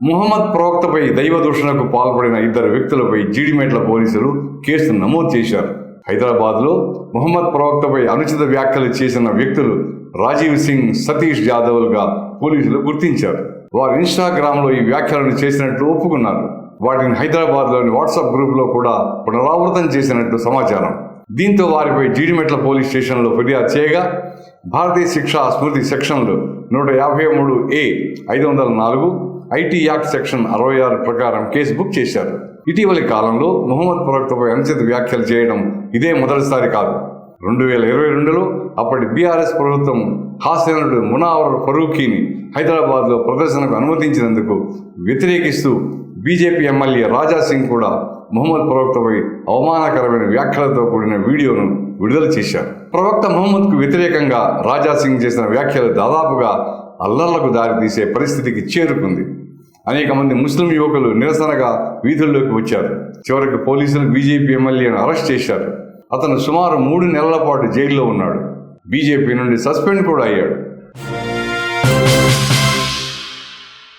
ముహమ్మద్ ప్రవక్తపై దైవ దూషణకు పాల్పడిన ఇద్దరు వ్యక్తులపై జీడిమెట్ల పోలీసులు కేసు నమోదు చేశారు. హైదరాబాద్లో ముహమ్మద్ ప్రవక్తపై అనుచిత వ్యాఖ్యలు చేసిన వ్యక్తులు రాజీవ్ సింగ్, సతీష్ జాదవ్లుగా పోలీసులు గుర్తించారు. వారు ఇన్స్టాగ్రామ్లో ఈ వ్యాఖ్యలను చేసినట్లు ఒప్పుకున్నారు. వాటిని హైదరాబాద్లోని వాట్సాప్ గ్రూప్లో కూడా పునరావృతం చేసినట్లు సమాచారం. దీంతో వారిపై జీడిమెట్ల పోలీస్ స్టేషన్లో ఫిర్యాదు చేయగా భారతీయ శిక్షా స్మృతి సెక్షన్లు 153A, 504, ఐటీ యాక్ట్ సెక్షన్ 66 ప్రకారం కేసు బుక్ చేశారు. ఇటీవలి కాలంలో ముహమ్మద్ ప్రవక్తపై అనుచిత వ్యాఖ్యలు చేయడం ఇదే మొదటిసారి కాదు. 2022లో అప్పటి బీఆర్ఎస్ ప్రభుత్వం హాస్యనటుడు మునావర్ ఫరూఖీని హైదరాబాద్లో ప్రదర్శనకు అనుమతించినందుకు వ్యతిరేకిస్తూ బీజేపీ ఎమ్మెల్యే రాజా సింగ్ కూడా ముహమ్మద్ ప్రవక్తపై అవమానకరమైన వ్యాఖ్యలతో కూడిన వీడియోను విడుదల చేశారు. ప్రవక్త ముహమ్మద్కు వ్యతిరేకంగా రాజా సింగ్ చేసిన వ్యాఖ్యలు దాదాపుగా అల్లర్లకు దారితీసే పరిస్థితికి చేరుకుంది. అనేక మంది ముస్లిం యువకులు నిరసనగా వీధుల్లోకి వచ్చారు. చివరికి పోలీసులు బీజేపీ ఎమ్మెల్యేను అరెస్ట్ చేశారు. అతను సుమారు 3 నెలల పాటు జైల్లో ఉన్నాడు. బీజేపీ నుండి సస్పెండ్ కూడా అయ్యాడు.